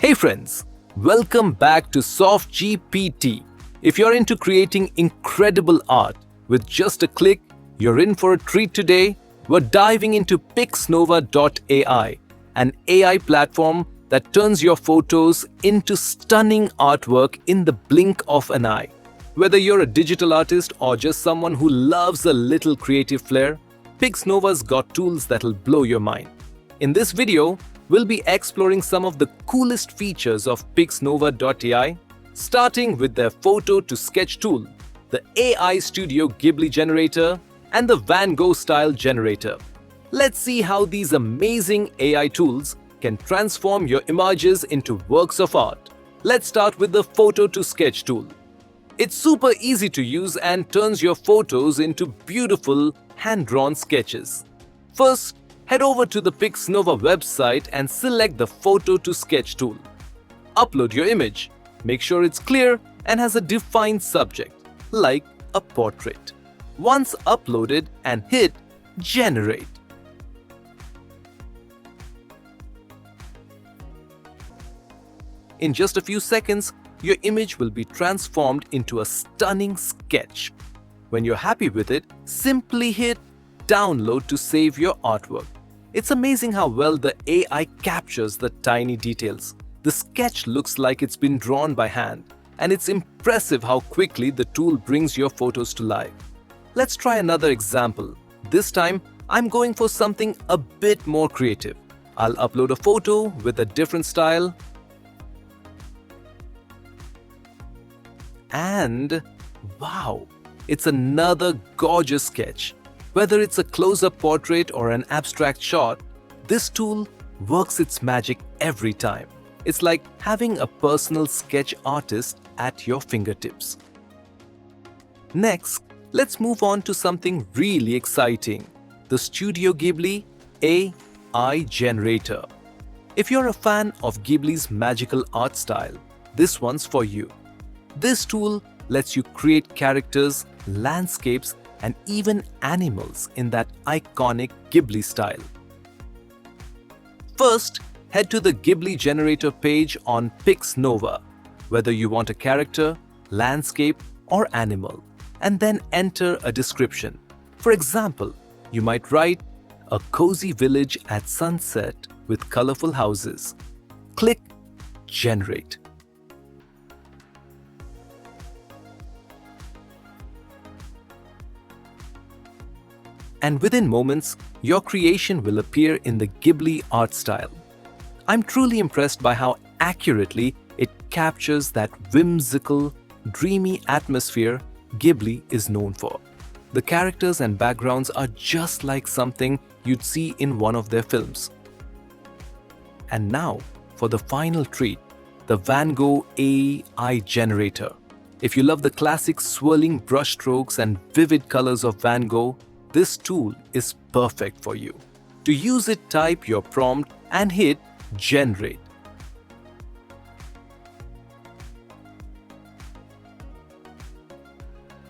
Hey friends, welcome back to SoftGPT. If you're into creating incredible art with just a click, you're in for a treat today. We're diving into PixNova AI, an AI platform that turns your photos into stunning artwork in the blink of an eye. Whether you're a digital artist or just someone who loves a little creative flair, PixNova's got tools that'll blow your mind. In this video, we'll be exploring some of the coolest features of PixNova AI, starting with their photo-to-sketch tool, the AI Studio Ghibli Generator, and the Van Gogh-style generator. Let's see how these amazing AI tools can transform your images into works of art. Let's start with the photo-to-sketch tool. It's super easy to use and turns your photos into beautiful hand-drawn sketches. First, head over to the PixNova website and select the photo-to-sketch tool. Upload your image. Make sure it's clear and has a defined subject, like a portrait. Once uploaded, and hit Generate. In just a few seconds, your image will be transformed into a stunning sketch. When you're happy with it, simply hit Download to save your artwork. It's amazing how well the AI captures the tiny details. The sketch looks like it's been drawn by hand, and it's impressive how quickly the tool brings your photos to life. Let's try another example. This time, I'm going for something a bit more creative. I'll upload a photo with a different style. And wow, it's another gorgeous sketch. Whether it's a close-up portrait or an abstract shot, this tool works its magic every time. It's like having a personal sketch artist at your fingertips. Next, let's move on to something really exciting, the Studio Ghibli AI Generator. If you're a fan of Ghibli's magical art style, this one's for you. This tool lets you create characters, landscapes, and even animals in that iconic Ghibli style. First, head to the Ghibli Generator page on PixNova, whether you want a character, landscape, or animal, and then enter a description. For example, you might write, "A cozy village at sunset with colorful houses." Click Generate. And within moments, your creation will appear in the Ghibli art style. I'm truly impressed by how accurately it captures that whimsical, dreamy atmosphere Ghibli is known for. The characters and backgrounds are just like something you'd see in one of their films. And now, for the final treat, the Van Gogh AI Generator. If you love the classic swirling brushstrokes and vivid colors of Van Gogh, this tool is perfect for you. To use it, type your prompt and hit Generate.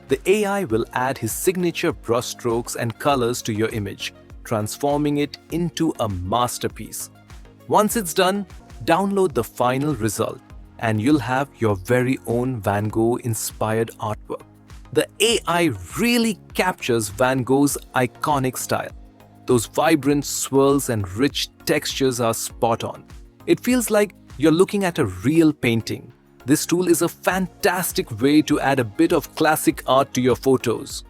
The AI will add his signature brushstrokes and colors to your image, transforming it into a masterpiece. Once it's done, download the final result, and you'll have your very own Van Gogh-inspired artwork. The AI really captures Van Gogh's iconic style. Those vibrant swirls and rich textures are spot on. It feels like you're looking at a real painting. This tool is a fantastic way to add a bit of classic art to your photos.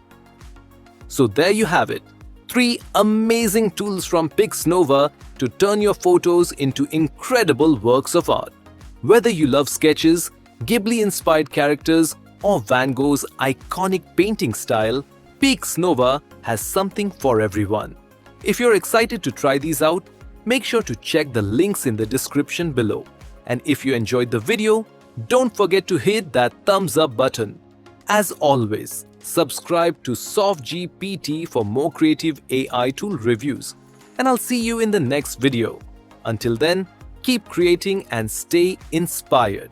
So there you have it, 3 amazing tools from PixNova to turn your photos into incredible works of art. Whether you love sketches, Ghibli-inspired characters, or Van Gogh's iconic painting style, PixNova has something for everyone. If you're excited to try these out, make sure to check the links in the description below. And if you enjoyed the video, don't forget to hit that thumbs up button. As always, subscribe to SoftGPT for more creative AI tool reviews. And I'll see you in the next video. Until then, keep creating and stay inspired.